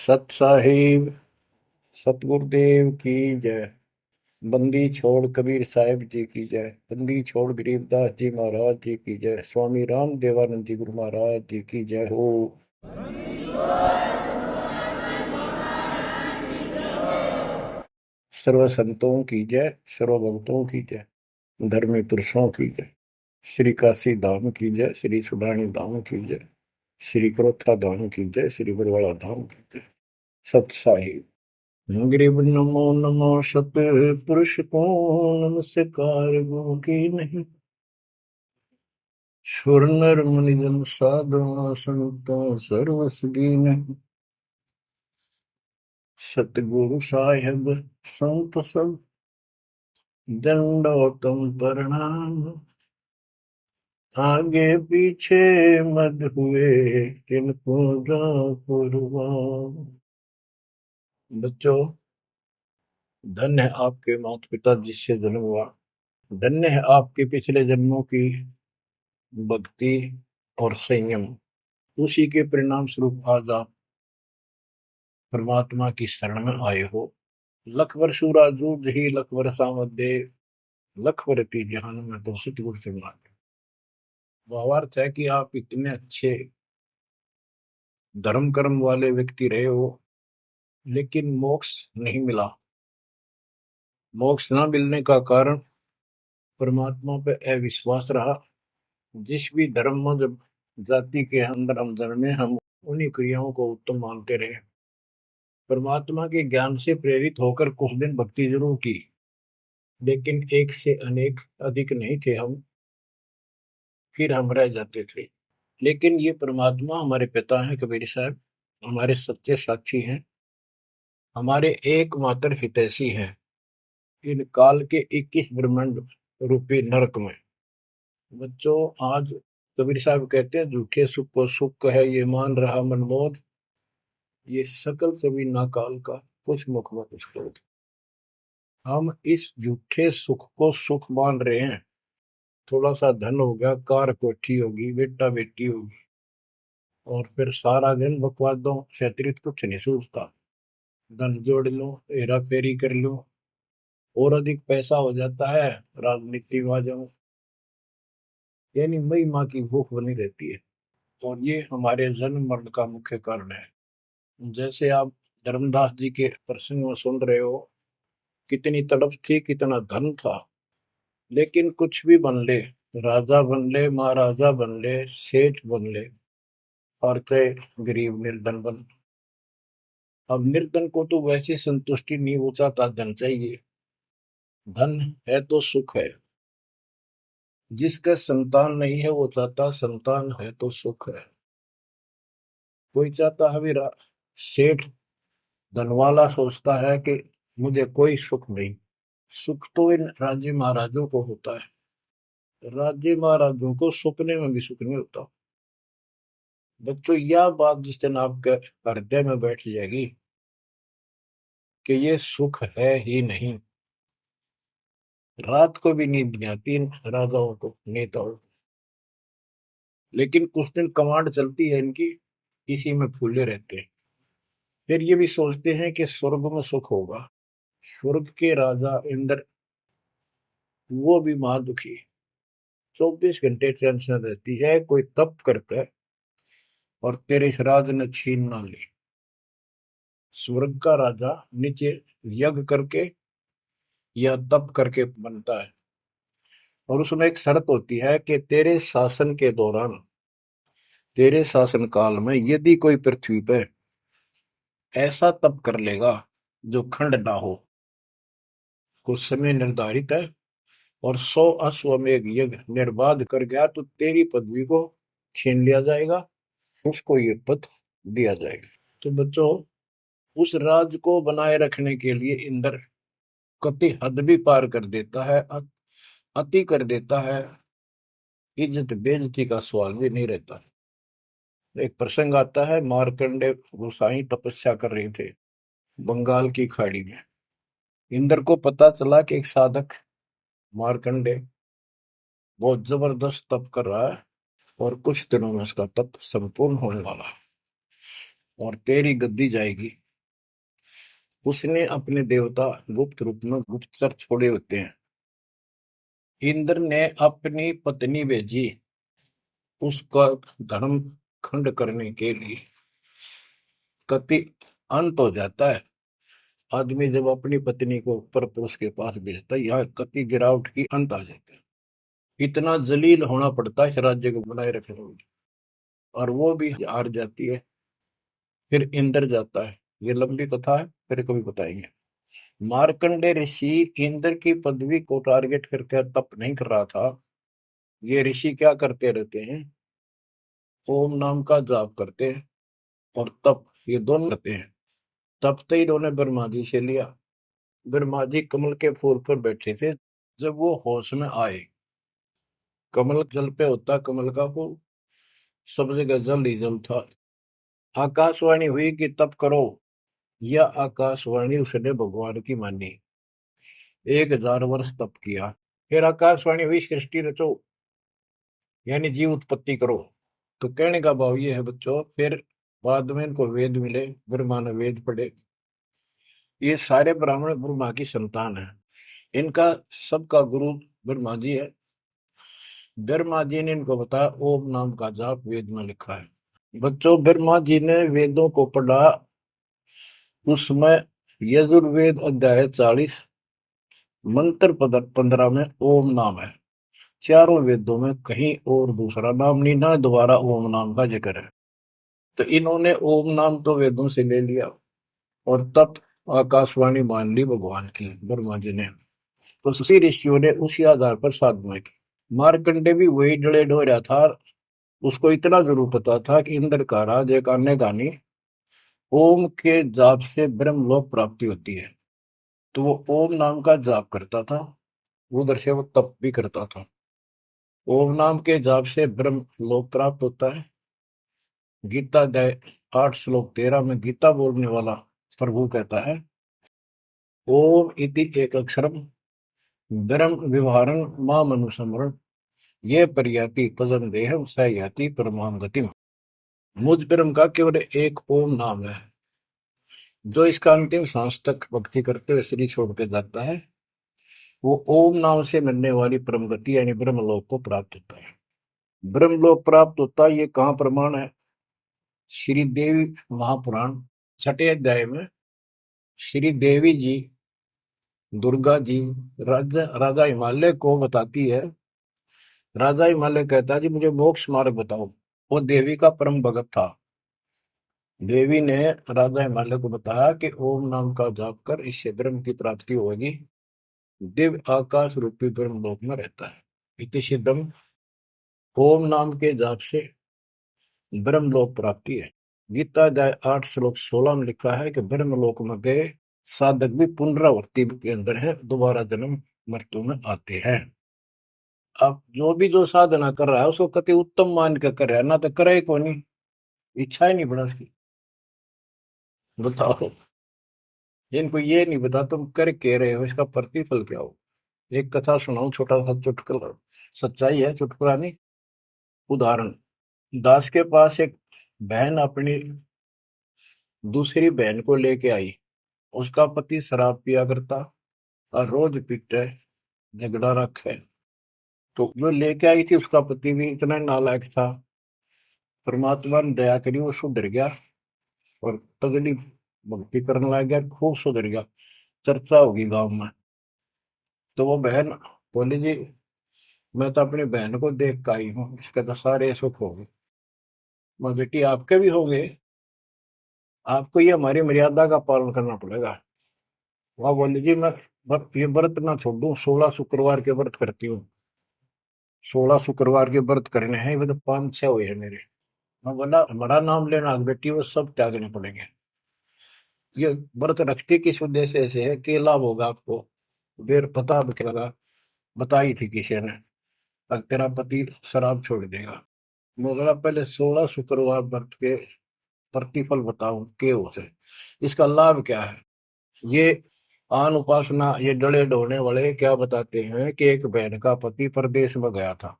सत साहिब सतगुरुदेव की जय। बंदी छोड़ कबीर साहिब जी की जय। बंदी छोड़ गरीबदास जी महाराज जी की जय। स्वामी राम देवानंद जी गुरु महाराज जी की जय हो। सर्व संतों की जय, सर्व भक्तों की जय, धर्मी पुरुषों की जय। श्री काशी धाम की जय, श्री सुडानी धाम की जय, श्री क्रोथा धाम की जय, श्री बरवाड़ा धाम की जय। सत साहिब गरीब नमो नमो सत पुरुष को नमस्कार गो की नहीं। सुर नर मुनि जन साधु संतों सर्वस दीन। सतगुरु साहिब संत सब दंडोतम प्रणाम। आगे पीछे मत हुए तिनको कुर्बान। बच्चों, धन्य है आपके माता पिता जिससे जन्म हुआ। धन्य है आपके पिछले जन्मों की भक्ति और संयम। उसी के परिणाम स्वरूप आज आप परमात्मा की शरण में आए हो। लख वर्ष सूराजूद ही लख वर्षा मध्य लख वर्ती जहान में तो सतगुरु से मांगे। भावार्थ है कि आप इतने अच्छे धर्म कर्म वाले व्यक्ति रहे हो, लेकिन मोक्ष नहीं मिला। मोक्ष न मिलने का कारण परमात्मा पे अविश्वास रहा। जिस भी धर्म जब जाति के अंदर हम जन्मे, हम उन्हीं क्रियाओं को उत्तम मानते रहे। परमात्मा के ज्ञान से प्रेरित होकर कुछ दिन भक्ति जरूर की, लेकिन एक से अनेक अधिक नहीं थे हम, फिर हम रह जाते थे। लेकिन ये परमात्मा हमारे पिता हैं कबीर साहब, हमारे सच्चे साक्षी हैं, हमारे एकमात्र हितैषी हैं इन काल के 21 ब्रह्मांड रूपी नरक में। बच्चों, आज कबीर साहब कहते हैं झूठे सुख को सुख कहे ये मान रहा मनमोद, ये सकल कभी ना काल का कुछ मुख में कुछ क्रोध। हम इस झूठे सुख को सुख मान रहे हैं। थोड़ा सा धन हो गया, कार कोठी होगी, बेटा बेटी होगी, और फिर सारा दिन बकवादों से अतिरिक्त कुछ नहीं सोचता। धन जोड़ लो, हेरा फेरी कर लो, और अधिक पैसा हो जाता है, राजनीति में आ जाओ, यानी मई माँ की भूख बनी रहती है। और ये हमारे जन्म मरण का मुख्य कारण है। जैसे आप धर्मदास जी के प्रसंग में सुन रहे हो, कितनी तड़प थी, कितना धन था, लेकिन कुछ भी बन ले, राजा बन ले, महाराजा बन ले, सेठ बन ले, और कहे गरीब निर्धन बन। अब निर्धन को तो वैसे संतुष्टि नहीं, वो चाहता धन चाहिए। धन है तो सुख है। जिसका संतान नहीं है वो चाहता संतान है तो सुख है। कोई चाहता है मेरा सेठ धनवाला सोचता है कि मुझे कोई सुख नहीं। सुख तो इन राज्य महाराजों को होता है। राज्य महाराजों को सपने में भी सुख नहीं होता। बच्चों, यह बात जिस दिन आपके हृदय में बैठ जाएगी कि ये सुख है ही नहीं, रात को भी नींद नहीं आती इन राजाओं को, नेताओं को। लेकिन कुछ दिन कमांड चलती है इनकी, इसी में फूले रहते हैं। फिर ये भी सोचते हैं कि स्वर्ग में सुख होगा। स्वर्ग के राजा इंद्र, वो भी महादुखी, 24 घंटे टेंशन रहती है, कोई तप करता है और तेरे इस राज ने छीन ना ले। स्वर्ग का राजा नीचे यज्ञ करके या तप करके बनता है, और उसमें एक शर्त होती है कि तेरे शासन के दौरान, तेरे शासन काल में यदि कोई पृथ्वी पर ऐसा तप कर लेगा जो खंड ना हो, कुछ समय निर्धारित है, और 100 अश्वमेध यज्ञ निर्बाध कर गया, तो तेरी पदवी को छीन लिया जाएगा, उसको ये पद दिया जाएगा। तो बच्चों, उस राज को बनाए रखने के लिए इंद्र कति हद भी पार कर देता है, अति कर देता है। इज्जत बेइज्जती का सवाल भी नहीं रहता। एक प्रसंग आता है, मार्कंडे गोसाई तपस्या कर रहे थे बंगाल की खाड़ी में। इंद्र को पता चला कि एक साधक मार्कंडे बहुत जबरदस्त तप कर रहा है और कुछ दिनों में उसका तप संपूर्ण होने वाला है। और तेरी गद्दी जाएगी। उसने अपने देवता गुप्त रूप में गुप्तचर छोड़े होते हैं। इंद्र ने अपनी पत्नी भेजी उसका धर्म खंड करने के लिए। कति अंत हो जाता है आदमी जब अपनी पत्नी को पर पुरुष के पास भेजता है, यह कति गिरावट की अंत आ जाता है। इतना जलील होना पड़ता है इस राज्य को बनाए रखने में, और वो भी हार जाती है। फिर इंद्र जाता है। ये लंबी कथा है, फिर कभी बताएंगे। मार्कंडे ऋषि इंद्र की पदवी को टारगेट करके तप नहीं कर रहा था। ये ऋषि क्या करते रहते हैं, ओम नाम का जाप करते हैं और तप, ये दोनों करते हैं। तप तो इन्होंने ब्रह्मा जी से लिया। ब्रह्मा जी कमल के फूल पर बैठे थे। जब वो होश में आए, कमल जल पे होता कमल का फूल, सब जगह जल ही जल था। आकाशवाणी हुई कि तप करो। यह आकाशवाणी उसने भगवान की मानी। 1000 वर्ष तप किया। फिर आकाशवाणी हुई सृष्टि रचो, यानी जीव उत्पत्ति करो। तो कहने का भाव ये है बच्चों, फिर बाद में इनको वेद मिले, ब्रह्मा ने वेद पढ़े। ये सारे ब्राह्मण ब्रह्मा की संतान है। इनका सबका गुरु ब्रह्मा जी है। ब्रह्मा जी ने इनको बताया ओम नाम का जाप वेद में लिखा है। बच्चों, ब्रह्मा जी ने वेदों को पढ़ा। उसमें यजुर्वेद अध्याय 40 मंत्र 15 में ओम नाम है। चारों वेदों में कहीं और दूसरा नाम नहीं, ना दोबारा ओम नाम का जिक्र है। तो इन्होंने ओम नाम तो वेदों से ले लिया और तब आकाशवाणी मान ली भगवान की ब्रह्मा जी ने। तो उसी ऋषियों ने उसी आधार पर साधना की। मार्कंडे भी वही डले ढोया था। उसको इतना जरूर पता था कि इंद्र का राज एक अन्य गानी ओम के जाप से ब्रह्मलोक प्राप्ति होती है। तो वो ओम नाम का जाप करता था, उधर से वो तप भी करता था। ओम नाम के जाप से ब्रह्म लोक प्राप्त होता है। गीता अध्याय 8 श्लोक 13 में गीता बोलने वाला प्रभु कहता है ओम इति एक अक्षरम ब्रह्म विवहारं माम अनुस्मरण ये पर्याति पदम देहम स याति परमाम गतिम। मुझ ब्रह्म का केवल एक ओम नाम है, जो इसका अंतिम सांस तक भक्ति करते हुए शरीर छोड़ के जाता है, वो ओम नाम से मिलने वाली परम गति यानी ब्रह्मलोक को प्राप्त होता है। ब्रह्मलोक प्राप्त होता है, ये कहाँ प्रमाण है? श्री देवी महापुराण 6ठे अध्याय में श्री देवी जी दुर्गा जी राजा हिमालय को बताती है। राजा हिमालय कहता है जी मुझे मोक्ष मार्ग बताओ। वो देवी का परम भगत था। देवी ने राजा हिमालय को बताया कि ओम नाम का जाप कर, इससे ब्रह्म की प्राप्ति होगी। दिव्य आकाश रूपी ब्रह्म लोक में रहता है। इति सिद्धम, ओम नाम के जाप से ब्रह्म लोक प्राप्ति है। गीता अध्याय 8 श्लोक 16 में लिखा है कि ब्रह्म लोक में गए साधक भी पुनरावृत्ति के अंदर है, दोबारा जन्म मृत्यु में आते हैं। अब जो साधना कर रहा है उसको कति उत्तम मान के कर रहा है, ना तो करे को नहीं, इच्छा ही नहीं बड़ा उसकी। बताओ, इनको ये नहीं बता तुम कर के रहे हो, इसका प्रतिफल क्या हो। एक कथा सुनाऊं, छोटा सा चुटकुला, सच्चाई है, चुटकुला नहीं। उदाहरण, दास के पास एक बहन अपनी दूसरी बहन को लेके आई। उसका पति शराब पिया करता और रोज पीटे, झगड़ा रखे। तो जो लेके आई थी उसका पति भी इतना नालायक था। परमात्मा ने दया करी, वो सुधर गया और तगड़ी भक्ति करने लग गया, खूब सुधर गया, चर्चा होगी गांव में। तो वो बहन बोली जी मैं तो अपनी बहन को देख के आई हूँ, इसके तो सारे सुख हो गए। मैं बेटी आपके भी होंगे, आपको ये हमारी मर्यादा का पालन करना पड़ेगा। वह बोली जी मैं ये व्रत ना छोड़ दूं, 16 शुक्रवार के व्रत करती हूँ। 16 शुक्रवार के व्रत करने हैं, वो तो 5-6 हुए हैं मेरे। मैं बोला हमारा नाम लेना बेटी, वो सब त्यागने पड़ेंगे। ये व्रत रखती किस उद्देश्य से है, कि लाभ होगा आपको। फिर पता लगा, बताई थी किसी ने, अब तेरा पति शराब छोड़ देगा। मैं बोला पहले 16 शुक्रवार व्रत के प्रतिफल बताऊं के उसे, इसका लाभ क्या है। ये आन उपासना, ये डले ढोने वाले क्या बताते हैं कि एक बहन का पति परदेश में गया था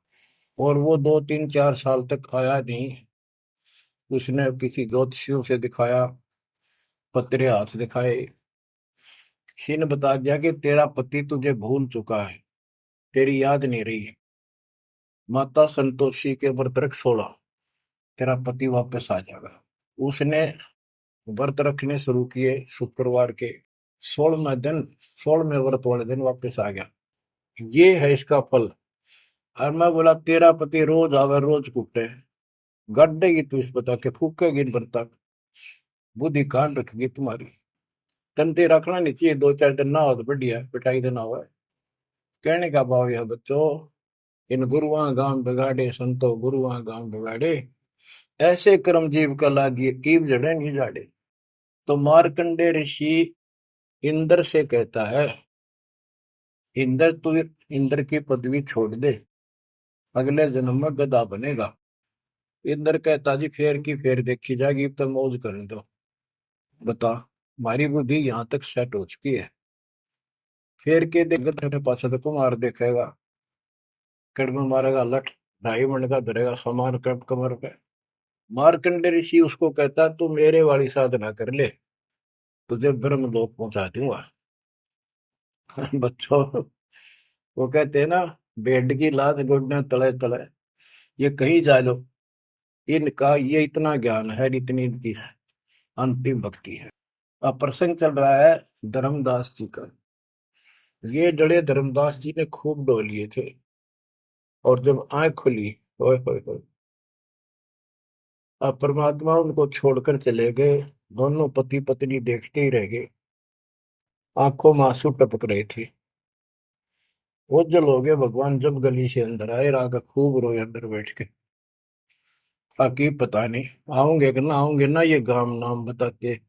और वो 2-3-4 साल तक आया नहीं। उसने किसी ज्योतिषियों से दिखाया, पतरे हाथ दिखाए, किसी ने बता दिया कि तेरा पति तुझे भूल चुका है, तेरी याद नहीं रही है, माता संतोषी के व्रत रख 16, तेरा पति वापस आ जाएगा। उसने व्रत रखने शुरू किए, शुक्रवार के 16वें दिन, 16वें व्रत वाले दिन वापस आ गया। ये है इसका फल। और मैं बोला तेरा पति रोज आवे रोज कुटे, गड्ढेगी तू इस बता के, फूकेगी इन बर्ता, बुद्धि कान रखेगी तुम्हारी, तंते रखना नहीं चाहिए, 2-4 दिन ना हो तो बढ़िया, पिटाई देना हुआ है। कहने का भाव यह बच्चों, इन गुरुआ गांव बिगाड़े संतो गुरुआ गांव बिगाड़े, ऐसे कर्म जीव का ला दिए कीव जड़े नहीं जाड़े। तो मार्कंडे ऋषि इंद्र से कहता है, इंद्र तू इंद्र की पदवी छोड़ दे, अगले जन्म में गधा बनेगा। इंद्र कहता जी फेर की फेर देखी जाएगी, अब तो मौज करने दो। बता, हमारी बुद्धि यहाँ तक सेट हो चुकी है। फेर के देख गधे पास तो कुमार देखेगा, कड़म मारेगा लठ, 2.5 मिनट का धरेगा समान कमर पे। मार्कंडे ऋषि उसको कहता तू मेरे वाली साधना कर ले, तुझे ब्रह्म लोक पहुंचा दूंगा। बच्चों, वो कहते हैं ना, बेड की लात गुडने तले तले, ये कहीं जा लो, इनका ये इतना ज्ञान है, इतनी इनकी अंतिम भक्ति है। अब प्रसंग चल रहा है धर्मदास जी का। ये जड़े धर्मदास जी ने खूब डो लिए थे, और जब आंख खुली, ओए होए होए, अब परमात्मा उनको छोड़कर चले गए। दोनों पति पत्नी देखते ही रह गए, आंखों में आंसू टपक रहे थे। ओझल हो गए भगवान जब गली से अंदर आए, रागा खूब रोए अंदर बैठ के। ताकि पता नहीं आऊंगे कि ना आऊंगे ना, ये गांव नाम बताते,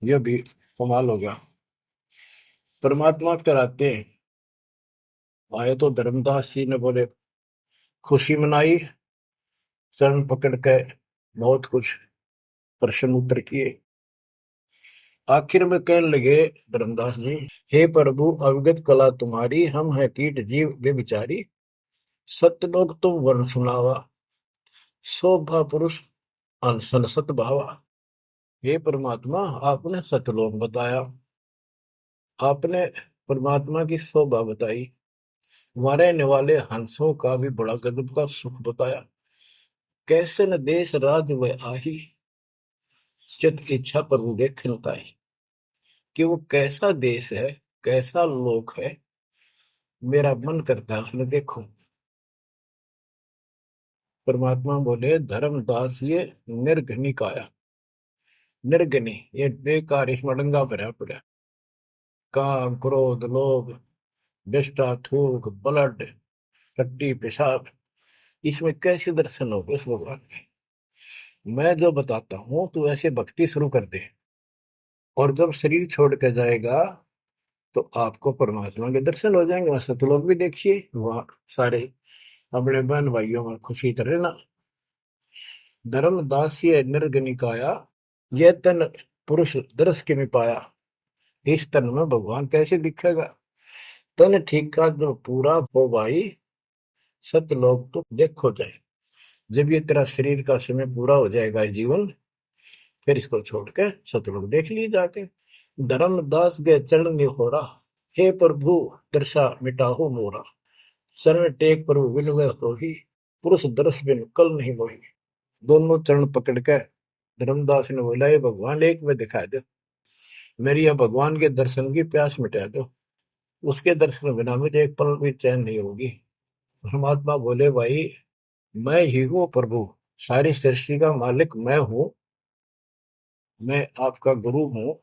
ये भी कमाल हो गया। परमात्मा कराते आए तो धर्मदास जी ने बोले खुशी मनाई, शरण पकड़ के बहुत कुछ प्रश्न उत्तर किए। आखिर में कहने लगे धर्मदास जी, हे प्रभु अवगत कला तुम्हारी, हम है कीट जीव व्यभिचारी, सत्य लोग तुम वर्ण सुनावा, शोभा पुरुष अनसन सत भावा। हे परमात्मा आपने सतलोक बताया, आपने परमात्मा की शोभा बताई, वहाँ रहने वाले हंसों का भी बड़ा गजब का सुख बताया। कैसे न देश राज वह आही, चित इच्छा प्रभु देखन ताई। कि वो कैसा देश है, कैसा लोक है, मेरा मन करता है उसने देखो। परमात्मा बोले धर्मदास ये निर्घनी काया, निर्घनी ये बेकार, इसमें डंगा भरा पड़ा, काम क्रोध लोभ विष्टा थूक ब्लड टट्टी पेशाब, इसमें कैसे दर्शन होंगे उस भगवान के। मैं जो बताता हूं तू ऐसे भक्ति शुरू कर दे, और जब शरीर छोड़ के जाएगा तो आपको परमात्मा के दर्शन हो जाएंगे। वहां सतलोक भी देखिए, वहां सारे अपने बहन भाइयों में खुशी करे ना। धर्मदास ये निर्गनिकाया, ये तन पुरुष दर्श के में पाया, इस तन में भगवान कैसे दिखेगा। तन ठीक का जो पूरा हो भाई, सतलोक तो देखो जाए। जब ये तेरा शरीर का समय पूरा हो जाएगा जीवन, फिर इसको छोड़ के सतलोक देख लिए जाके। धर्मदास के चरण हो रहा, हे प्रभु दर्शा मिटाहो मोरा, शरण टेक प्रभु विनय हो ही, पुरुष दर्श बिन कल नहीं मोही। दोनों चरण पकड़ के धर्मदास ने बोला, ये भगवान एक में दिखा दो, मेरी यह भगवान के दर्शन की प्यास मिटा दो, उसके दर्शन बिना मुझे एक पल भी चैन नहीं होगी। परमात्मा बोले भाई मैं ही हूँ प्रभु, सारी सृष्टि का मालिक मैं हूँ, मैं आपका गुरु हूँ।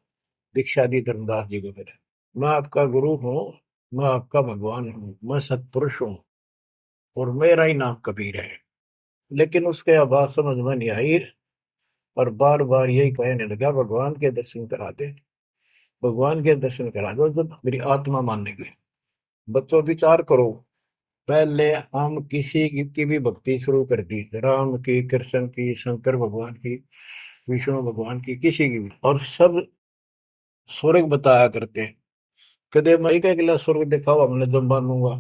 दीक्षा दी धर्मदास जी को मेरे, मैं आपका गुरु हूँ, मैं आपका भगवान हूँ, मैं सतपुरुष हूँ, और मेरा ही नाम कबीर है। लेकिन उसके आवाज समझ में नहीं आई, और बार बार यही कहने लगा भगवान के दर्शन करा दे, भगवान के दर्शन करा दो। जब मेरी आत्मा मानने गई, बच्चों विचार करो, पहले हम किसी की भी भक्ति शुरू कर दी, राम की, कृष्ण की, शंकर भगवान की, विष्णु भगवान की, किसी की भी, और सब स्वर्ग बताया करते। कदे मैं क्या अगला स्वर्ग दिखाओ हमने जब मानूंगा।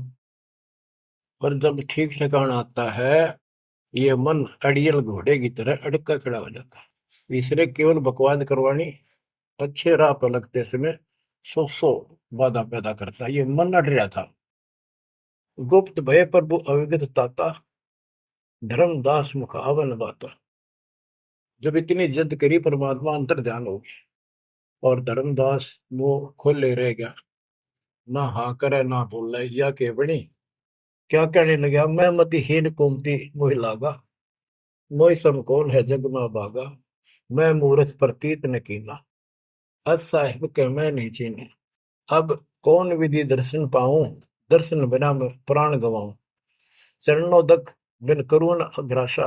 पर जब ठीक ठिकाना आता है, ये मन अड़ियल घोड़े की तरह अड़का खड़ा हो जाता है। इसने केवल बकवाद करवानी, अच्छे राह पर लगते समय सौ बाधा पैदा करता है। ये मन अड़ रहा था। गुप्त भय प्रभु अविगत ताता, धर्मदास मुख आवन बाता। जब इतनी जिद करी परमात्मा अंतर ध्यान हो गया और धर्मदास वो खोले रह गया, ना हाँ करे ना बोले, या के बनी क्या कहने लगा, मैं मतिहीन कुमती मोहि लागा, मोहि सम कौन है जग में भागा, मैं मूर्ख प्रतीत न कीना, अस साहिब के मैं नहीं चीने। अब कौन विधि दर्शन पाऊं, दर्शन बिना मैं प्राण गवाऊं, चरणोदक बिन करुण अग्रासा,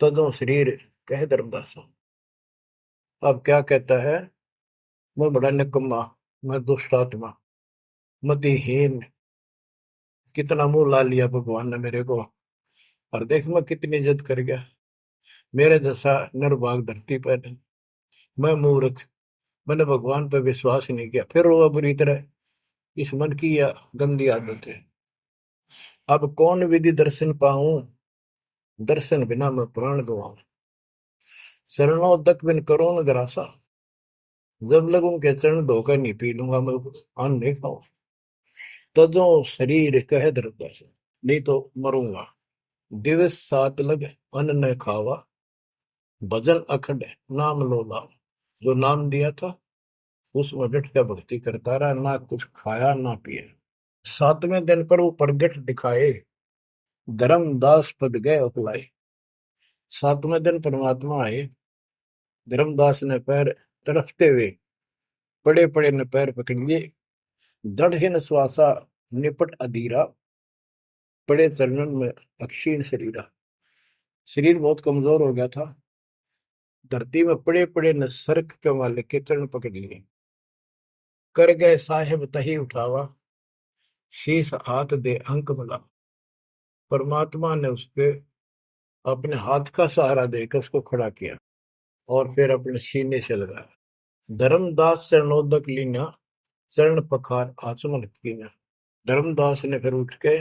तदो शरीर कह धर्मदासा। अब क्या कहता है, मैं बड़ा निकम्मा, मैं दुष्ट आत्मा, मतिहीन, कितना मुंह ला लिया भगवान ने मेरे को, और देख मैं कितनी जिद कर गया, मेरे जैसा निर्भाग धरती पर नहीं। मैं मूर्ख, मैंने भगवान पर विश्वास ही नहीं किया। फिर वो बुरी तरह, इस मन की या गंदी आदत है। अब कौन विधि दर्शन पाऊं, दर्शन बिना मैं प्राण गवाऊं, चरणों तक बिन करो न ग्रासा, जब लगूं के चरण धोकर नहीं पी लूंगा मैं, अन्न नहीं खाऊं, तदो शरीर कह धर्मदास, नहीं तो मरूंगा। दिवस सात लग अन्न न खावा, भजन अखंड नाम लो लावा। जो नाम दिया था उसमें डट के भक्ति करता रहा, ना कुछ खाया ना पिया। सातवें दिन पर वो प्रगट दिखाए, धर्मदास पद गए उपलाए। सातवें दिन परमात्मा आए, धर्मदास ने पैर तड़फते हुए पड़े पड़े ने पैर पकड़ लिए, दृढ़ श्वासा निपट अधीरा, पड़े चरणन में अक्षीण शरीरा। शरीर बहुत कमजोर हो गया था, धरती में पड़े पड़े ने सरक के वाले के चरण पकड़ लिए, कर गए साहेब तही उठावा, शीश हाथ दे अंक मिला। परमात्मा ने उसके अपने हाथ का सहारा देकर उसको खड़ा किया और फिर अपने सीने से लगाया। धर्मदास चरणोदक लीना, चरण पखार आचमन कीना। धर्मदास ने फिर उठ के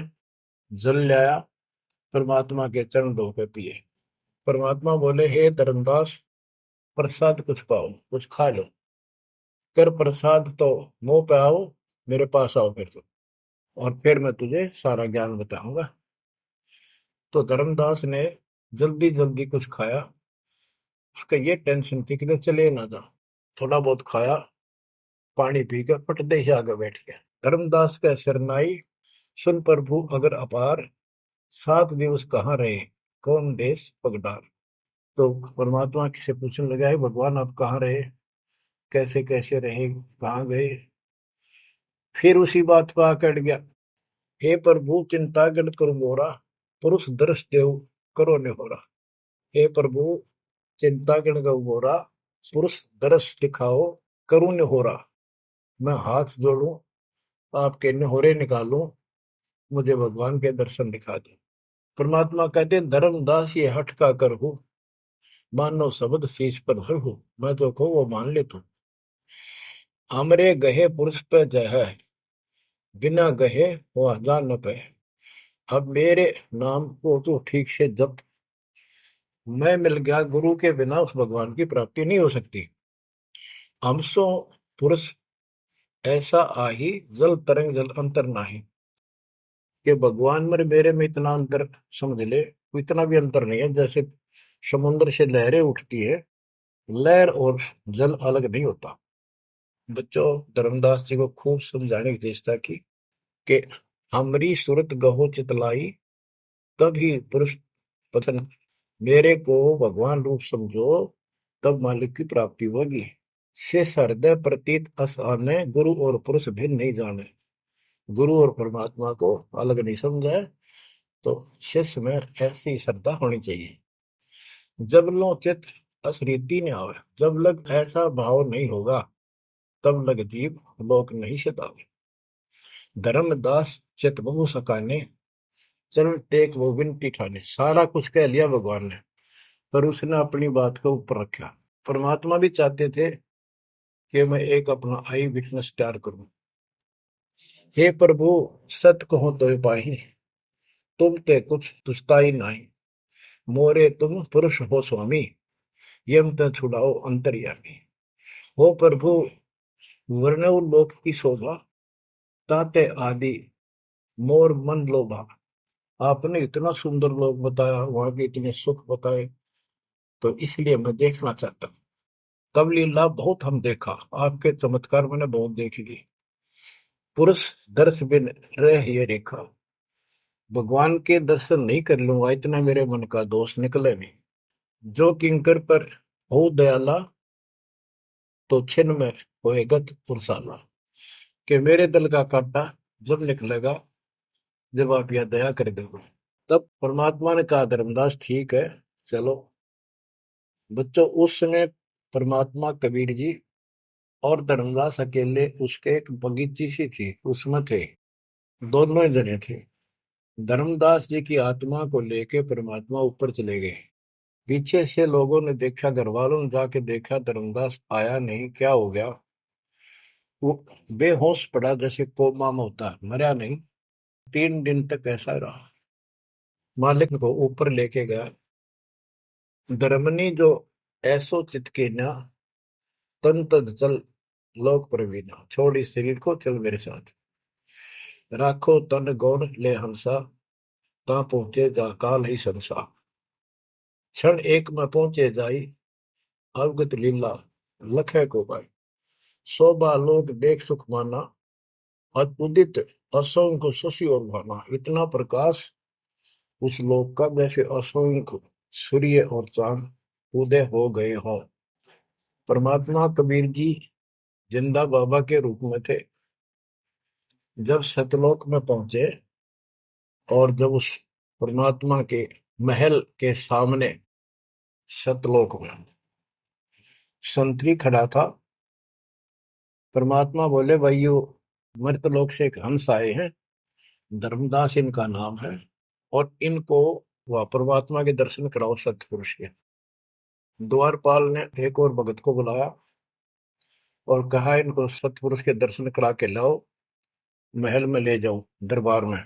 जल लाया, परमात्मा के चरण धो के पिए। परमात्मा बोले, हे धर्मदास, प्रसाद कुछ पाओ, कुछ खा लो, कर प्रसाद तो मुंह पे आओ, मेरे पास आओ फिर तो, और फिर मैं तुझे सारा ज्ञान बताऊंगा। तो धर्मदास ने जल्दी जल्दी कुछ खाया। उसका ये टेंशन थी कि चले ना जा। थोड़ा बहुत खाया, पानी पीकर पटदे से आगे बैठ गया। धर्मदास का शरनाई सुन प्रभु अगर अपार, 7 दिवस कहाँ रहे, कौन देश पगडार। तो परमात्मा से पूछने लगा, है भगवान आप कहाँ रहे, कैसे कैसे रहे, कहाँ गए। फिर उसी बात पर आकर गया, हे प्रभु चिंता गण करो मोरा, पुरुष दर्श देव करो ने हो रहा। हे प्रभु चिंता गण गौ मोरा, पुरुष दर्श दिखाओ करूं ने हो रहा। मैं हाथ जोड़ूं, आपके नहोरे निकालूं, मुझे भगवान के दर्शन दिखा दे। परमात्मा कहते, धर्मदास ये हट का कर हो, मानो शब्द शीश पर धर हो। मैं तो कहूँ वो मान ले तू, हमरे गहे पुरुष पे जय है, बिना गहे वो हजार न पे। अब मेरे नाम को तू ठीक से जप, मैं मिल गया गुरु के बिना उस भगवान की प्राप्ति नहीं हो सकती। हमसो पुरुष ऐसा आही, जल तरंग जल अंतर नाही। कि भगवान मेरे में इतना अंतर समझ ले, इतना भी अंतर नहीं है। जैसे समुद्र से लहरें उठती है, लहर और जल अलग नहीं होता। बच्चों, धर्मदास जी को खूब समझाने की चेष्टा की कि हमारी सूरत गहो चितलाई, तभी पुरुष पतन, मेरे को भगवान रूप समझो, तब मालिक की प्राप्ति होगी। से हृदय प्रतीत अस आने, गुरु और पुरुष भिन्न नहीं जाने। गुरु और परमात्मा को अलग नहीं समझा है। तो शिष्य में ऐसी श्रद्धा होनी चाहिए। जब लो चित असरीति ने आवे, जब लग ऐसा भाव नहीं होगा, तब लग जीव लोक नहीं सतावे। धर्मदास चित बहु सकाने, चरण टेक वो विनती ठाने। सारा कुछ कह लिया भगवान ने, पर उसने अपनी बात को ऊपर रखा। परमात्मा भी चाहते थे कि मैं एक अपना आई विटनेस तैयार करूं। हे प्रभु सत कहो तो पाही, तुम ते कुछ तुस्ताई नहीं, मोरे तुम पुरुष हो स्वामी, यम त छुड़ाओ अंतर्यामी। हो प्रभु वर्णव लोक की शोभा, ताते आदि मोर मन लोभा। आपने इतना सुंदर लोक बताया, वहां के इतने सुख बताए, तो इसलिए मैं देखना चाहता हूँ। तब लीला बहुत हम देखा, आपके चमत्कार मैंने बहुत देख लिए। पुरुष दर्श बिन रह ये रेखा, भगवान के दर्शन नहीं कर लूंगा इतना मेरे मन का दोष निकले नहीं। जो किंकर पर हो दयाला, तो छिन में होएगा पुरसाला। कि मेरे दिल का कांटा जब निकलेगा, जब आप यह दया कर दोगे। तब परमात्मा ने कहा, धर्मदास ठीक है चलो। बच्चों उस समय परमात्मा कबीर जी और धर्मदास अकेले उसके एक बगीची सी थी उसमें थे, दोनों ही जने थे। धर्मदास जी की आत्मा को लेके परमात्मा ऊपर चले गए। पीछे से लोगों ने देखा, घर वालों ने जाके देखा, धर्मदास आया नहीं, क्या हो गया। वो बेहोश पड़ा, जैसे कोमा में होता है, मरा नहीं। 3 दिन तक ऐसा रहा। मालिक को ऊपर लेके गया। धर्मनी जो ऐसो चित के ना, तन तद चल लोक प्रवीणा। छोड़ इस शरीर को, चल मेरे साथ। राखो तन गौण ले हंसा, ता पहुंचे जा काल ही संसा। क्षण एक में पहुंचे जाई, अवगत लीला लखे को पाई। शोभा लोक देख सुख माना, उदित असंख्य शशि और भाना। इतना प्रकाश उस लोक का, जैसे असंख्य सूर्य और चांद उदय हो गए हों। परमात्मा कबीर जी जिंदा बाबा के रूप में थे। जब सतलोक में पहुंचे और जब उस परमात्मा के महल के सामने सतलोक में संतरी खड़ा था, परमात्मा बोले, भाइयों मृतलोक से एक हंस आए हैं, धर्मदास इनका नाम है, और इनको वह परमात्मा के दर्शन कराओ सतपुरुष के। द्वारपाल ने एक और भगत को बुलाया और कहा, इनको सतपुरुष के दर्शन करा के लाओ, महल में ले जाओ, दरबार में।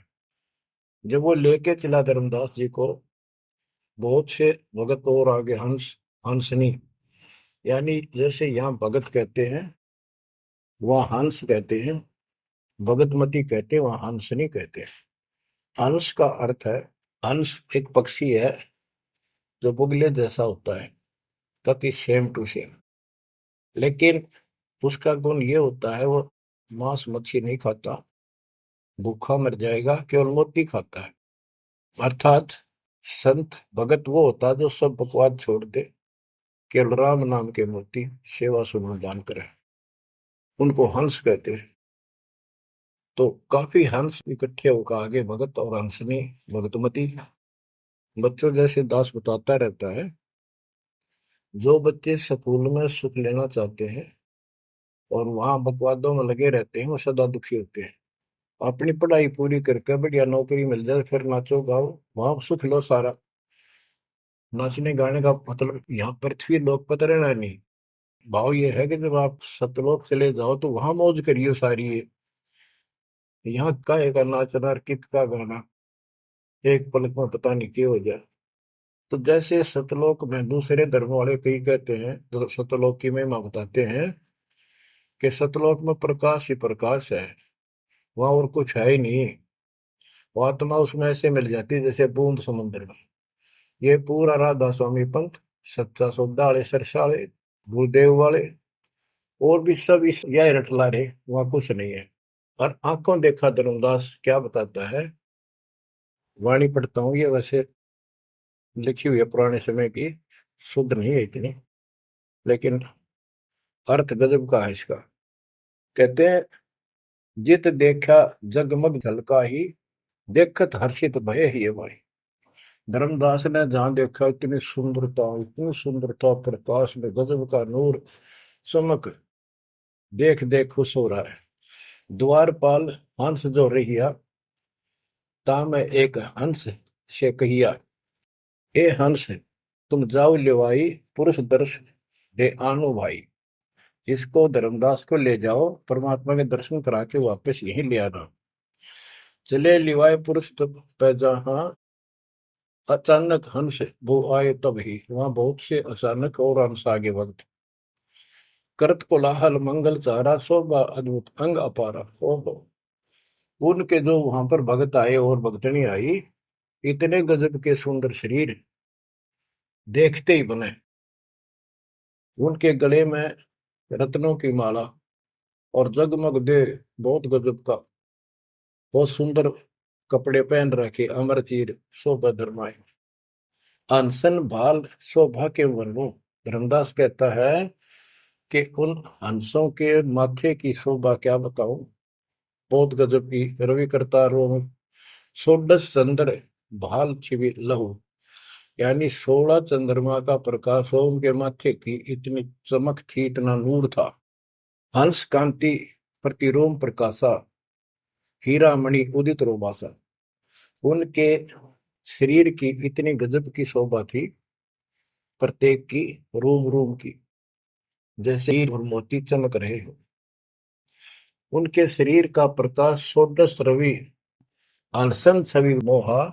जब वो लेके चला धर्मदास जी को, बहुत से भगत और आगे हंस हंसनी, यानी जैसे यहाँ भगत कहते हैं वहाँ हंस कहते हैं, भगतमती कहते हैं, वहाँ हंसनी कहते हैं। हंस का अर्थ है, हंस एक पक्षी है जो बुगले जैसा होता है, कति सेम टू सेम, लेकिन उसका गुण ये होता है, वो मांस मच्छी नहीं खाता, भूखा मर जाएगा, केवल मोती खाता है। अर्थात संत भगत वो होता है जो सब बकवाद छोड़ दे, केवल राम नाम के मोती सेवा सुमन दान करे, उनको हंस कहते हैं। तो काफी हंस इकट्ठे होकर आगे भगत और हंसनी भगतमती। बच्चों जैसे दास बताता रहता है, जो बच्चे स्कूल में सुख लेना चाहते हैं और वहां बकवादों में लगे रहते हैं, वो सदा दुखी होते हैं। अपनी पढ़ाई पूरी करके बढ़िया नौकरी मिल जाए, फिर नाचो गाओ, वहां सुख लो सारा। नाचने गाने का मतलब यहाँ पृथ्वी लोक पर रहना नहीं। भाव ये है कि जब आप सतलोक चले जाओ तो वहां मौज करियो सारी। यहाँ काहे का नाचना और कित का गाना, एक पलक में पता नहीं क्या हो जाए। तो जैसे सतलोक में दूसरे धर्म वाले कई कहते हैं, तो सतलोक की महिमा बताते हैं कि सतलोक में प्रकाश ही प्रकाश है, वहां और कुछ है ही नहीं। वो आत्मा उसमें ऐसे मिल जाती है जैसे बूंद समुद्र में। ये पूरा राधा स्वामी पंथ, सच्चा सौदा वाले, सरसा वाले, गुरुदेव वाले और भी सब इस यह रटला रहे, वहां कुछ नहीं है। और आंखों देखा धर्मदास क्या बताता है, वाणी पढ़ता हूँ, ये वैसे लिखी हुई है पुराने समय की, शुद्ध नहीं है इतनी, लेकिन अर्थ गजब का है इसका। कहते हैं, जित देखा जगमग झलका ही, देखत हर्षित भय ही भाई। धर्मदास ने जहां देखा इतनी सुंदरता प्रकाश में गजब का नूर चमक, देख देख खुश हो रहा है। द्वारपाल हंस जो रहिया, ता में एक हंस से कहिया, ए हंस तुम जाओ लिवाई, पुरुष दर्श दे आनो भाई। इसको धर्मदास को ले जाओ, परमात्मा के दर्शन करा के वापस यहीं ले आना। चले लिवाए पुरुष तब पैजा, हाँ अचानक हंस वो आए तब ही, वहां बहुत से अचानक और हंस आगे वक्त। करत कोलाहल मंगल चारा, शोभा अद्भुत अंग अपारा। ओहो, उनके जो वहां पर भगत आए और भगतनी आई, इतने गजब के सुंदर शरीर देखते ही बने। उनके गले में रत्नों की माला और जगमग दे, बहुत गजब का, बहुत सुंदर कपड़े पहन रखे, अमर चीर शोभा धर्माए। अनसन भाल शोभा के वर्णो। धर्मदास कहता है कि उन हंसों के माथे की शोभा क्या बताऊं, बहुत गजब की। रवि करता रोम षोडश चंद्र भाल छिवि लहू, यानी 16 चंद्रमा का प्रकाश हो उनके माथे की, इतनी चमक थी, इतना नूर था। हंस कांति प्रतिरोम प्रकाशा, हीरा मणि उदित रोमासा। उनके शरीर की इतनी गजब की शोभा थी, प्रत्येक की रोम रोम की जैसे हीर और मोती चमक रहे हो। उनके शरीर का प्रकाश षोडश रवि, अनसन छवि मोहा,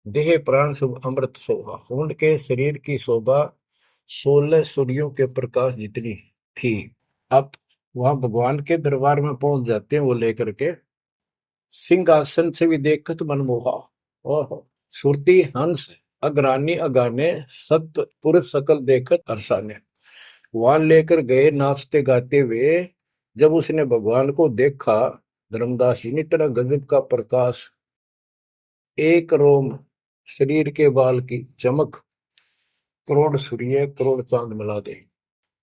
देह प्राण शुभ अमृत शोभा। उनके शरीर की शोभा 16 सूर्यों के प्रकाश जितनी थी। अब वहां भगवान के दरबार में पहुंच जाते हैं वो लेकर के, सिंहासन से भी देखत मनमोहा। ओहो, सुरती हंस अग्रानी अगाने, सत्य पुरुष सकल देखत अरसाने। वहां लेकर गए नाचते गाते हुए। जब उसने भगवान को देखा, धर्मदास जी ने, तरह गजब का प्रकाश, एक रोम शरीर के बाल की चमक, करोड़ सूर्य करोड़ चांद मिला दे।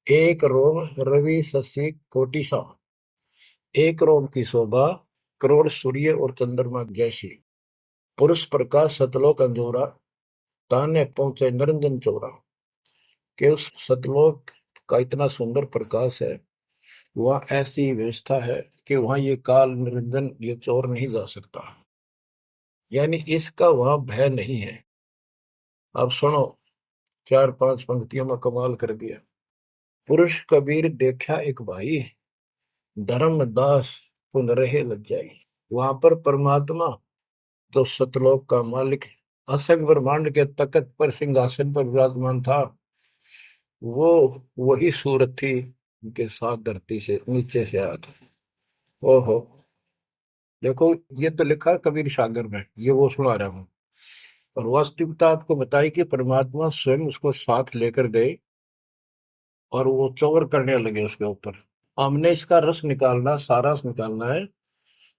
एक रोम रवि शशि कोटि सा, एक रोम की शोभा करोड़ सूर्य और चंद्रमा जैसी। पुरुष प्रकाश सतलोक अंजोरा, ताने पहुंचे निरंजन चौरा। के उस सतलोक का इतना सुंदर प्रकाश है, वहां ऐसी व्यवस्था है कि वहां ये काल निरंजन, ये चोर नहीं जा सकता, यानी इसका वहां भय नहीं है। अब सुनो, 4-5 पंक्तियों में कमाल कर दिया। पुरुष कबीर देखा एक भाई, धर्मदास पुन रहे लज्जाई। वहां पर परमात्मा तो सतलोक का मालिक, असंग ब्रह्मांड के तकत पर सिंहासन पर विराजमान था, वो वही सूरत थी उनके साथ धरती से नीचे से आया था। ओहो, देखो ये तो लिखा कबीर सागर में, ये वो सुना रहा हूं। और वास्तविकता आपको बताई कि परमात्मा स्वयं उसको साथ लेकर गए और वो चौर करने लगे उसके ऊपर। हमने इसका रस निकालना, सारा रस निकालना है।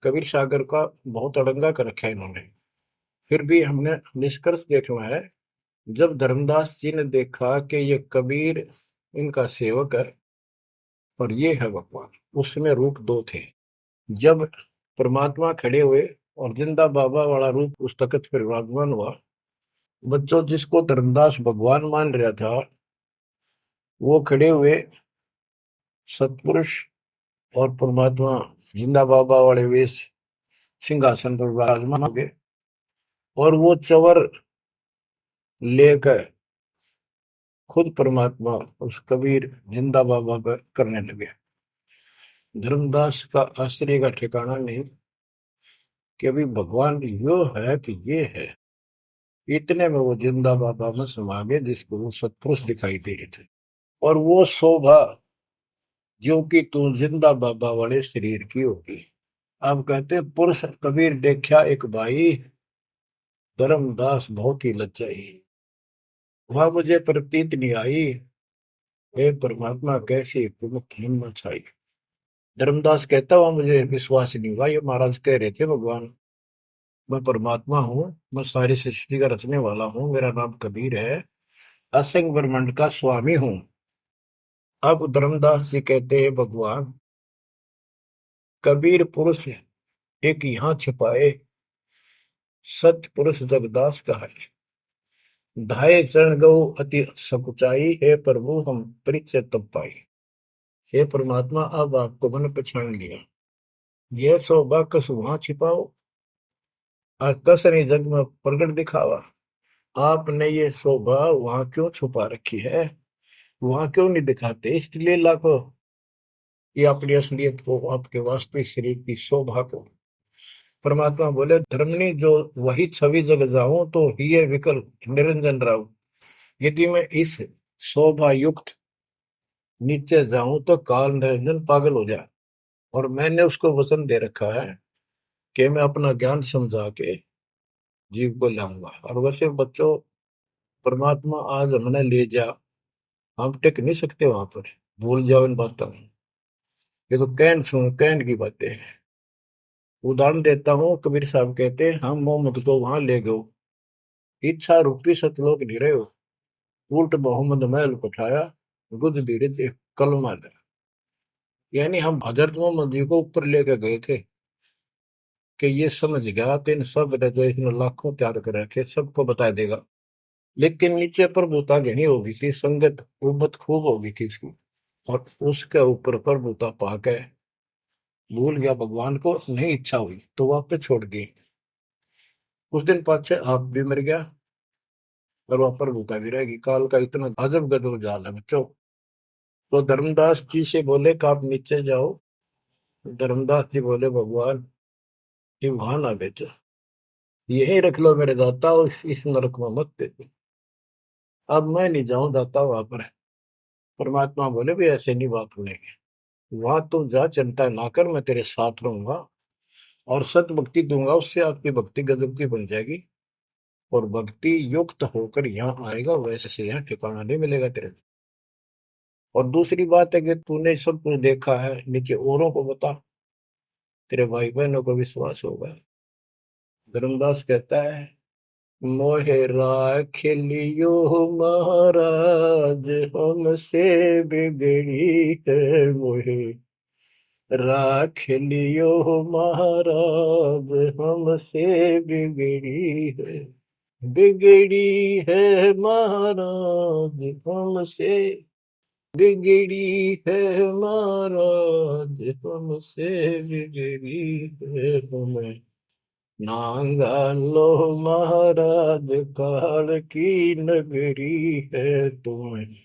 कबीर सागर का बहुत अड़ंगा कर रखा है इन्होंने, फिर भी हमने निष्कर्ष देखना है। जब धर्मदास जी ने देखा कि ये कबीर इनका सेवक है और ये है भगवान, उसमें रूप दो थे। जब परमात्मा खड़े हुए और जिंदा बाबा वाला रूप उस तख्त पर विराजमान हुआ, बच्चों जिसको धर्मदास भगवान मान रहा था, वो खड़े हुए सतपुरुष और परमात्मा जिंदा बाबा वाले वेश सिंहासन पर विराजमान हो गए। और वो चवर लेकर खुद परमात्मा उस कबीर जिंदा बाबा पर करने लगे। धर्मदास का आश्चर्य का ठिकाना नहीं कि अभी भगवान यो है कि ये है। इतने में वो जिंदा बाबा में समा गए, जिसको वो सतपुरुष दिखाई दे रहे थे। और वो शोभा जो कि तू जिंदा बाबा वाले शरीर की होगी। अब कहते पुरुष कबीर देखा एक भाई, धर्मदास बहुत ही लज्जाई। वह मुझे प्रतीत नहीं आई, हे परमात्मा कैसी कुमुख हिम्मत छाई। धर्मदास कहता हुआ मुझे विश्वास नहीं हुआ, ये महाराज कह रहे थे भगवान मैं परमात्मा हूँ, मैं सारी सृष्टि का रचने वाला हूँ, मेरा नाम कबीर है, असंग ब्रह्मांड का स्वामी हूँ। अब धर्मदास जी कहते हैं भगवान कबीर पुरुष एक यहाँ छिपाए, सत्य पुरुष जगदास का है। धाये चरण गौ अति सकुचाई, हे प्रभु हम परिचय तब पाई। हे परमात्मा अब आपको मैंने पहचान लिया, यह शोभा कस वहां छिपाओ और कस ने जग में प्रगट दिखावा। आपने ये शोभा वहां क्यों छुपा रखी है, वहां क्यों नहीं दिखाते? इसलिए लाखों ये अपनी असलियत को, आपके वास्तविक शरीर की शोभा को परमात्मा बोले धर्मनी जो वही छवि जग जाऊं तो ही विकल निरंजन राव। यदि मैं इस शोभा युक्त नीचे जाऊं तो काल निरंजन पागल हो जाए। और मैंने उसको वचन दे रखा है कि मैं अपना ज्ञान समझा के जीव को लाऊंगा। और वैसे बच्चों, परमात्मा आज हमने ले जा, हम टिक नहीं सकते वहां पर। भूल जाओ इन बातों में। ये तो कहन सुन कहन की बातें हैं। उदाहरण देता हूँ, कबीर साहब कहते हैं हम मोहम्मद को वहां ले गए, इच्छा रूपी सतलोक नहीं रहे हो, उल्ट मोहम्मद महल पठाया, गुद धीरे दे कलमा दे। यानी हम हजरत मोहम्मद जी को ऊपर लेके गए थे कि ये समझ गया तो इन सब ने जो इसने लाखों तैयार कर रखे सबको बता देगा। लेकिन नीचे प्रभुता घनी होगी थी, संगत उम्मत खूब होगी थी इसकी। और उसके ऊपर प्रभुता पाके भूल गया भगवान को, नहीं इच्छा हुई तो वापस छोड़ दी। कुछ दिन पाछे आप भी मर गया और वहां प्रभुता भी रहेगी। काल का इतना अजब गजब जाल है बच्चों। तो धर्मदास जी से बोले कि आप नीचे जाओ। धर्मदास जी बोले भगवान ये वहां ना भेजो, यही रख लो मेरे दाता, और इस नरक में मत भेजो। अब मैं नहीं जाऊं दाता वहां पर। परमात्मा बोले भी ऐसे नहीं बात सुनेगी, वहां तुम जा, चिंता ना कर, मैं तेरे साथ रहूंगा और सत भक्ति दूंगा, उससे आपकी भक्ति गजब की बन जाएगी। और भक्ति युक्त होकर यहाँ आएगा, वैसे से यहाँ ठिकाना नहीं मिलेगा तेरे। और दूसरी बात है कि तूने सब कुछ देखा है, नीचे औरों को बता, तेरे भाई बहनों को विश्वास होगा। धर्मदास कहता है मोहे राख लियो महाराज, हमसे बिगड़ी है मोहे राख लियो महाराज, हमसे बिगड़ी है। बिगड़ी है महाराज हमसे, बिगड़ी है महाराज हमसे, बिगड़ी है हमें। नांगा लो महाराज काल की नगरी है तुम्हें,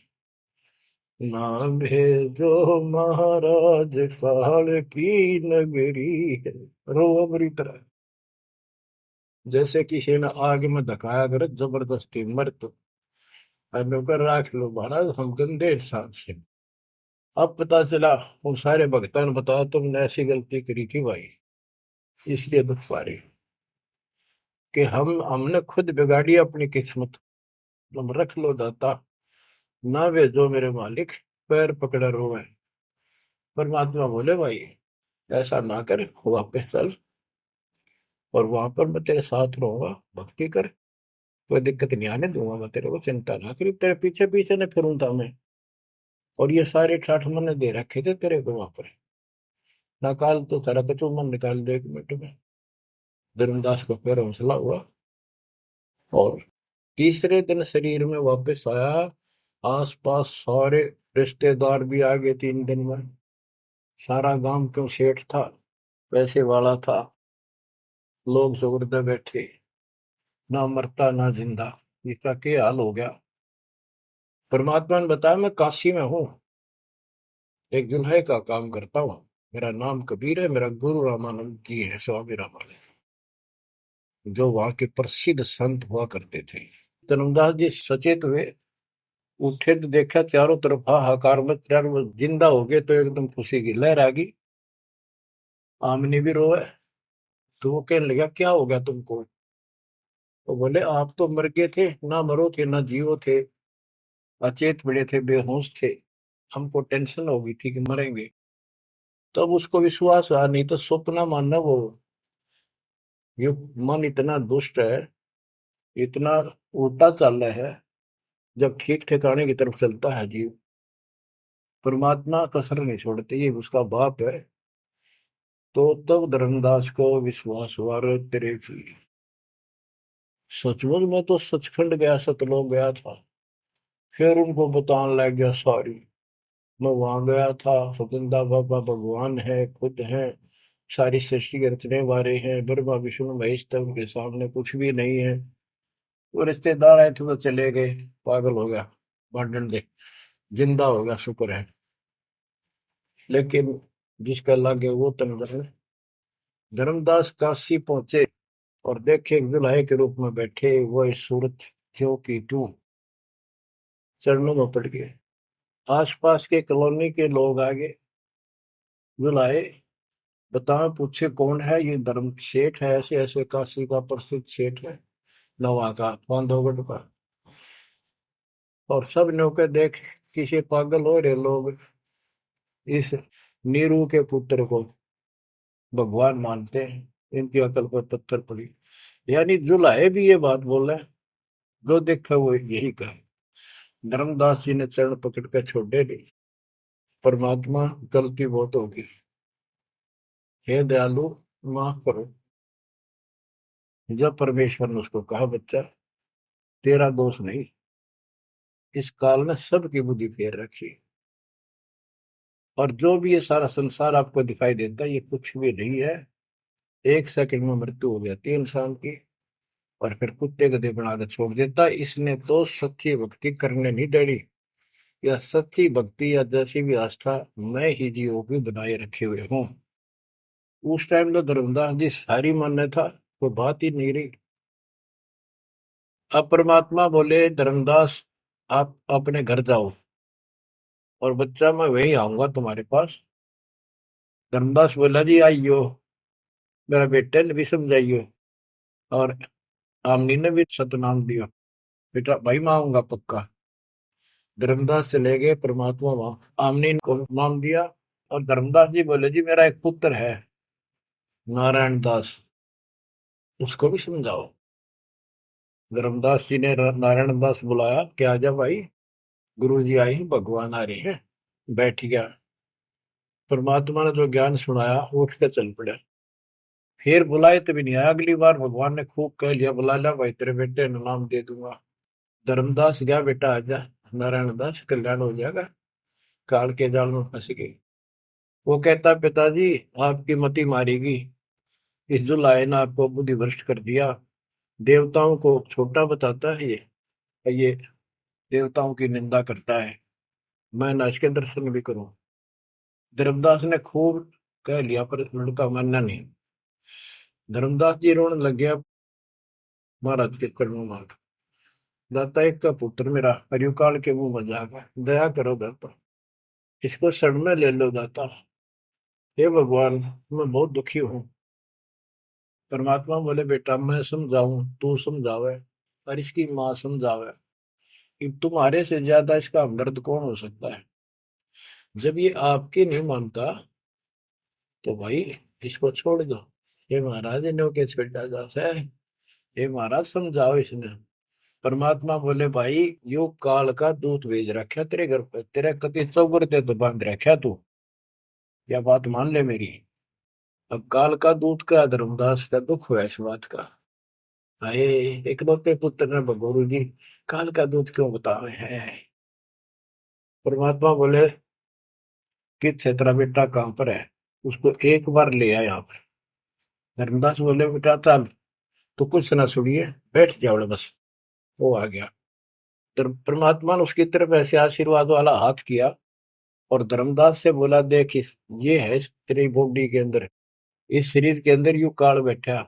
ना भेजो महाराज काल की नगरी है। रो बुरी तरह, जैसे किसी ने आग में धकाया कर जबरदस्ती मर तो नौकर राख लो महाराज, हम गंदे इंसान से। अब पता चला उन सारे भक्तों ने बताया तुमने ऐसी गलती करी थी भाई, इसलिए दुख पा रही कि हमने खुद बिगाड़ी अपनी किस्मत। तुम रख लो दाता, ना भेजो मेरे मालिक, पैर पकड़ा रोवे। परमात्मा बोले भाई ऐसा ना कर, वापस चल और वहां पर मैं तेरे साथ रहूंगा, भक्ति कर, कोई दिक्कत नहीं आने दूंगा मैं तेरे को, चिंता ना करी, तेरे पीछे पीछे न फिरूं था मैं। और ये सारे ठाठ मैंने दे रखे थे तेरे को वहां पर, ना काल तो तेरा कचू मन निकाल दे 1 मिनट में। धर्मदास को फिर हौसला हुआ और तीसरे दिन शरीर में वापस आया। आसपास सारे रिश्तेदार भी आ गए 3 दिन में। सारा गांव क्यों सेठ था, पैसे वाला था, लोग सुगरदे बैठे, ना मरता ना जिंदा, इसका क्या हाल हो गया। परमात्मा ने बताया मैं काशी में हूँ, एक जुल्हे का काम करता हूँ, मेरा नाम कबीर है, मेरा गुरु रामानंद जी है, स्वामी रामानंद, जो वहां के प्रसिद्ध संत हुआ करते थे। धर्मदास जी सचेत हुए, उठे तो देखा चारों तरफ हाहाकार मच रहा, वो जिंदा हो गए तो एकदम खुशी की लहर आ गई। आमनी भी रोए, तो वो कहने लगा क्या हो गया तुमको। तो बोले आप तो मर गए थे, ना मरो थे ना जियो थे, अचेत पड़े थे, बेहोश थे, हमको टेंशन हो गई थी कि मरेंगे। तब उसको विश्वास आ, नहीं तो स्वप्न मानना वो। ये मन इतना दुष्ट है, इतना उल्टा चल रहा है, जब ठीक ठिकाने की तरफ चलता है जीव, परमात्मा कसर नहीं छोड़ते, ये उसका बाप है। तो तब धर्मदास को विश्वास हुआ रे तेरे की, सचमुच में तो सचखंड गया, सतलोक गया था। फिर उनको बताने लग गया सारी, मैं वहां गया था, सतंदा बाबा भगवान है, खुद है, सारी सृष्टि के रचने वाले हैं, ब्रह्मा विष्णु महेश, तब के सामने कुछ भी नहीं है। वो रिश्तेदार आए थे तो चले गए, पागल हो गया, भांडन दे, जिंदा हो गया शुक्र है। लेकिन जिसका लागे वो तन जाने, धर्मदास काशी पहुंचे और देखे दुल्हे के रूप में बैठे वह सूरत ज्यों की त्यों चरणों में पड़ गए। आसपास के कॉलोनी के लोग आगे बुलाए, बताओ पूछे कौन है ये? धर्म सेठ है, ऐसे ऐसे काशी का प्रसिद्ध सेठ है, नवा का बांधवगढ़ का। और सब नौके देख किसी पागल हो रहे लोग इस नीरू के पुत्र को भगवान मानते हैं, इनकी अकल पर पत्थर पड़ी। यानी जुलाहे भी ये बात बोले, जो देखा वो यही कहे। धर्मदास जी ने चरण पकड़ कर छोड़े नहीं, परमात्मा गलती बहुत होगी, हे दयालु माफ करो। जब परमेश्वर ने उसको कहा, बच्चा तेरा दोष नहीं, इस काल ने सबकी बुद्धि फेर रखी, और जो भी ये सारा संसार आपको दिखाई देता है ये कुछ भी नहीं है। एक सेकंड में मृत्यु हो जाती है इंसान की, और फिर कुत्ते गधे बनाकर छोड़ देता। इसने तो सच्ची भक्ति करने नहीं देनी, या सच्ची भक्ति या जैसी भी आस्था मैं ही जीवों की बनाए रखे हुए हूँ। उस टाइम तो धर्मदास जी सारी मान्य था, वो बात ही नहीं रही। अब परमात्मा बोले, धर्मदास आप अपने घर जाओ, और बच्चा मैं वही आऊंगा तुम्हारे पास। धर्मदास बोला, जी आइयो, मेरा बेटे ने भी समझाइयो, और आमनी ने भी सतनाम दियो, बेटा भाई मैं आऊंगा पक्का। धर्मदास चले गए, परमात्मा वहां आमनी को नाम दिया। और धर्मदास जी बोले, जी मेरा एक पुत्र है नारायण दास, उसको भी समझाओ। धर्मदास जी ने नारायण दास बुलाया कि आजा भाई, गुरु जी आए, भगवान आ रहे हैं। बैठ गया। परमात्मा ने जो ज्ञान सुनाया उठ कर चल पड़ा। फिर बुलाए तभी नहीं आया। अगली बार भगवान ने खूब कह लिया, बुला लिया भाई, तेरे बेटे ने नाम दे दूंगा। धर्मदास गया, बेटा आजा, नारायण दास कल्याण हो जाएगा। काल के जाल में फंस गई। वो कहता, पिताजी आपकी मति मारेगी, इस जो लाए ने आपको बुद्धि भ्रष्ट कर दिया। देवताओं को छोटा बताता है ये देवताओं की निंदा करता है, मैं न इसके दर्शन भी करूं। धर्मदास ने खूब कह लिया, पर लड़का मानना नहीं। धर्मदास जी रोने लग गया, महाराज के चरणों मांग, दाता एक का पुत्र मेरा हरिकाल के मुंह में जागा, दया करो दाता, इसको शरण में ले लो दाता। हे भगवान मैं बहुत दुखी हूँ। परमात्मा बोले, बेटा मैं समझाऊं तू समझावे, और इसकी माँ समझावे, कि तुम्हारे से ज्यादा इसका हमदर्द कौन हो सकता है। जब ये आपकी नहीं मानता तो भाई इसको छोड़ दो। ये महाराज इन्हों के छेड़ा जाता है, ये महाराज समझाओ इसने। परमात्मा बोले, भाई यो काल का दूत भेज रखा तेरे घर पे, तेरे कति चौगरते तो बांध रखा तू, या बात मान ले मेरी। अब काल का दूत का धर्मदास का दुख हुआ इस बात का। आए इकलौते पुत्र ने गुरु जी काल का दूत क्यों बता रहे हैं। परमात्मा बोले कि तेरा बेटा कहां पर है, उसको एक बार ले आया यहाँ पर। धर्मदास बोले, बेटा चल तो कुछ ना सुनिए, बैठ जाओ बस। वो आ गया। परमात्मा ने उसकी तरफ ऐसे आशीर्वाद वाला हाथ किया, और धर्मदास से बोला, देख ये है तेरी बॉडी के अंदर, इस शरीर के अंदर यू काल बैठा।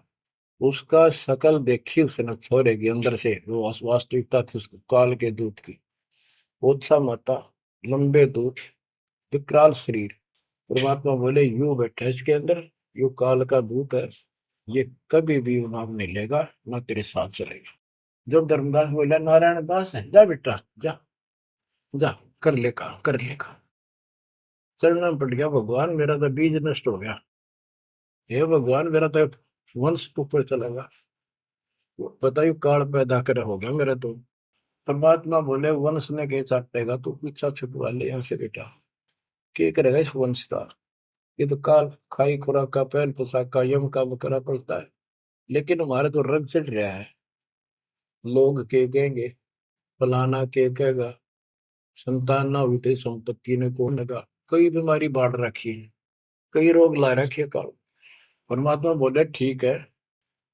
उसका शकल देखी उसने छोरे के अंदर से, वो वास्तविकता थी उसको काल के दूत की। ओछा माता, लंबे दूत, विकराल शरीर। परमात्मा बोले, यू बैठा इसके अंदर, यू काल का दूत है, ये कभी भी नाम नहीं लेगा, ना तेरे साथ चलेगा। जब धर्मदास बोला, नारायण दास है, जा बेटा जा, जा कर ले काम, कर ले काम। चरण में पड़ गया, भगवान मेरा तो बीज नष्ट हो गया, हे भगवान मेरा तो वंश ऊपर चलेगा, बताइए काल पैदा कर हो गया मेरा तो। परमात्मा बोले, वंश ने के चाटेगा, तू पीछा छुटवा ले यहाँ से बेटा, क्या करेगा इस वंश का। ये तो काल खाई खुराक का, पहन पोशाक का, यम का बकरा पड़ता है, लेकिन हमारे तो रंग चढ़ रहा है। लोग के कहेंगे, फलाना के कहेगा, संतान ना हुई तो संपत्ति ने कौन लगा, कई बीमारी बांट रखी है, कई रोग ला रखे काल। परमात्मा बोले, ठीक है,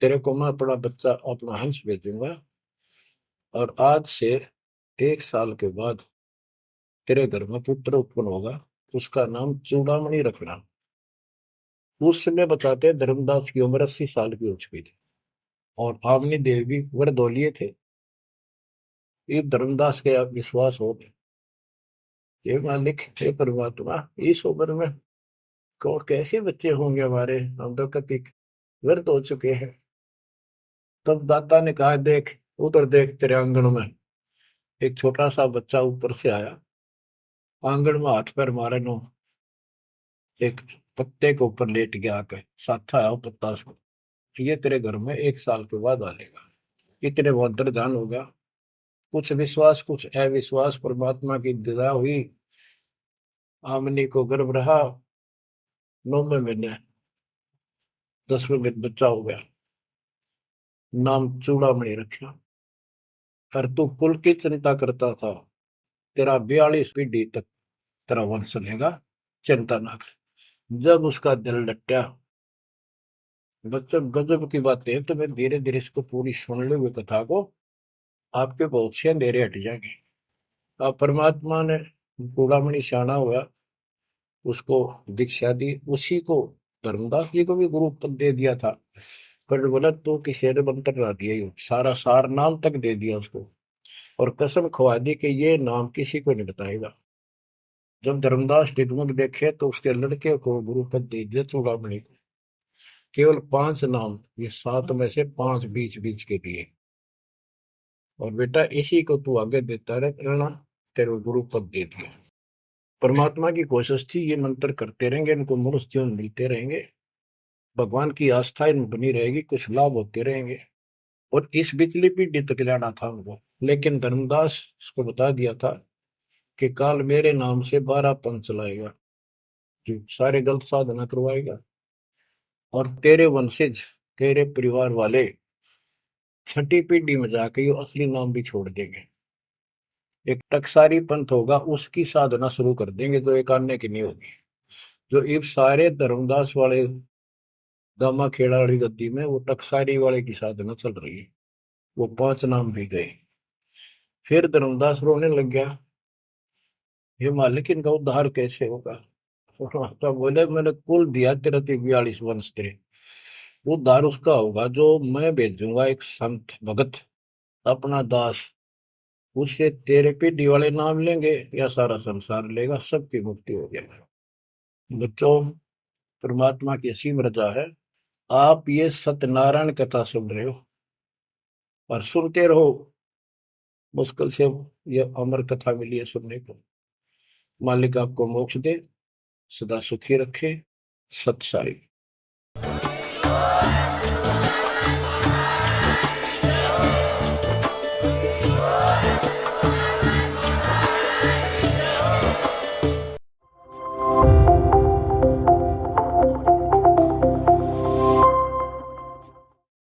तेरे को मैं अपना बच्चा, अपना हंस भेजूंगा, और आज से 1 साल के बाद तेरे घर में पुत्र उत्पन्न होगा, उसका नाम चूड़ामणि रखना। उस समय बताते हैं धर्मदास की उम्र 80 साल की हो चुकी थी और आमनी देव भी वरदौलिये थे। ये धर्मदास के आप विश्वास हो गए, ये मालिक हे परमात्मा, इस उम्र में कौन कैसे बच्चे होंगे हमारे, हम तो कति व्यर्थ हो चुके हैं। तब दाता ने कहा, देख उधर देख, तेरे आंगन में एक छोटा सा बच्चा ऊपर से आया, आंगन में हाथ पैर मारे नो, एक पत्ते के ऊपर लेट गया आके, साथा आया वो पत्ता से, ये तेरे घर में 1 साल के बाद आएगा। इतने वो अंतर्धान हो गया। कुछ विश्वास कुछ अविश्वास, परमात्मा की दया हुई, आमनी को गर्भ रहा, 9वें महीने 10वें दिन बच्चा हो गया, नाम चूड़ामणि रखा। पर तू कुल की चिंता करता था, तेरा 42 पीढ़ी तक तेरा वंश चलेगा, चिंता ना कर। जब उसका दिल डटा, बच्चों गजब की बात है, तो मैं धीरे धीरे इसको पूरी सुन ली हुई कथा को, आपके बहुत से अंधेरे हट जाएंगे। अब परमात्मा ने चूड़ामणि शाना हुआ, उसको दीक्षा दी, उसी को धर्मदास जी को भी गुरु पद दे दिया था। पर बोला तो किसी ने मंत्र ना दिया, ही सारा सार नाम तक दे दिया उसको, और कसम खवा दी कि ये नाम किसी को नहीं बताएगा। जब धर्मदास डिगमग देखे तो उसके लड़के को गुरु पद दे दिया चूड़ामणि को, केवल 5 नाम, ये 7 में से 5 बीच बीच के दिए, और बेटा इसी को तू आगे देता रहना, तेरे गुरु पद दे दिया। परमात्मा की कोशिश थी, ये मंत्र करते रहेंगे, इनको मनुष्य जीवन मिलते रहेंगे, भगवान की आस्था इनमें बनी रहेगी, कुछ लाभ होते रहेंगे, और इस बिचली पीढ़ी तक जाना था उनको। लेकिन धर्मदास उसको बता दिया था कि काल मेरे नाम से 12 पंथ चलाएगा, जो सारे गलत साधना करवाएगा, और तेरे वंशज, तेरे परिवार वाले 6ठी पीढ़ी में जाके ये असली नाम भी छोड़ देंगे। एक टकसारी पंथ होगा, उसकी साधना शुरू कर देंगे, तो एक आने की नहीं होगी। जो इब सारे धर्मदास वाले दामा खेड़ा वाली गद्दी में वो टकसारी वाले की साधना चल रही है, वो 5 नाम भी गए। फिर धर्मदास रोने लग गया, ये मालिक इनका उद्धार कैसे होगा। तो बोले, मैंने कुल दिया तेरा 42 वंश, तेरे उद्धार उसका होगा जो मैं भेजूंगा, एक संत भगत अपना दास, उससे तेरे पीढ़ी वाले नाम लेंगे या सारा संसार लेगा, सबकी मुक्ति हो जाएगी। बच्चों, परमात्मा की असीम रजा है, आप ये सत्यनारायण कथा सुन रहे हो और सुनते रहो। मुश्किल से ये अमर कथा मिली है सुनने को। मालिक आपको मोक्ष दे, सदा सुखी रखे। सत साई।